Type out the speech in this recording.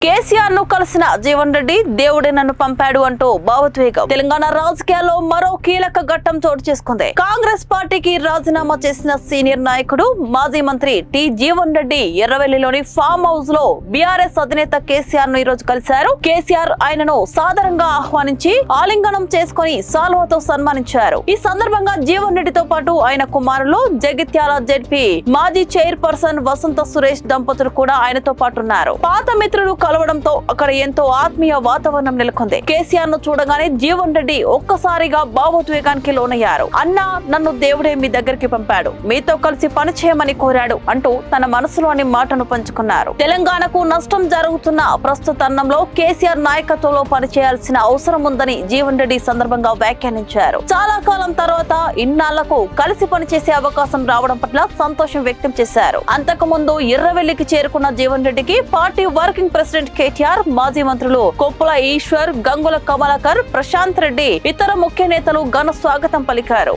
కేసీఆర్ ను కలిసిన జీవన్ రెడ్డి దేవుడే నన్ను పంపాడు అంటూ భావోద్వేగం. తెలంగాణ రాజకీయాల్లో మరో కీలక ఘట్టం చోటు చేసుకుంది. కాంగ్రెస్ పార్టీకి రాజీనామా చేసిన సీనియర్ నాయకుడు మాజీ మంత్రి టి జీవన్ రెడ్డి ఎర్రవెల్లిలోని ఫామ్ హౌస్ లో బీఆర్ఎస్ అధినేత కేసీఆర్ ను ఈ రోజు కలిశారు. కేసీఆర్ ఆయనను సాదరంగా ఆహ్వానించి ఆలింగనం చేసుకుని సాల్వాతో సన్మానించారు. ఈ సందర్భంగా జీవన్ రెడ్డితో పాటు ఆయన కుమారులు జగిత్యాల జెడ్పీ మాజీ చైర్పర్సన్ వసంత సురేష్ దంపతులు కూడా ఆయనతో పాటు ఉన్నారు. పాత మిత్రులు కలవడంతో అక్కడ ఎంతో ఆత్మీయ వాతావరణం నెలకొంది. కేసీఆర్ ను చూడగానే జీవన్ రెడ్డి ఒక్కసారిగా భావోద్వేగానికి లోనయ్యారు. అన్నా, నన్ను దేవుడే మీ దగ్గరికి పంపాడు, మీతో కలిసి పనిచేయమని కోరాడు అంటూ తన మనసులోని మాటను పంచుకున్నారు. తెలంగాణకు నష్టం జరుగుతున్న ప్రస్తుత తరుణంలో కేసీఆర్ నాయకత్వంలో పనిచేయాల్సిన అవసరం ఉందని జీవన్ రెడ్డి సందర్భంగా వ్యాఖ్యానించారు. చాలా కాలం తర్వాత ఇన్నాళ్లకు కలిసి పనిచేసే అవకాశం రావడం పట్ల సంతోషం వ్యక్తం చేశారు. అంతకు ముందు ఎర్రవెల్లికి చేరుకున్న జీవన్ రెడ్డికి పార్టీ వర్కింగ్ ప్రెసిడెంట్ కేటీఆర్, మాజీ మంత్రులు కొప్పుల ఈశ్వర్, గంగుల కమలాకర్, ప్రశాంత్ రెడ్డి, ఇతర ముఖ్య నేతలు ఘన స్వాగతం పలికారు.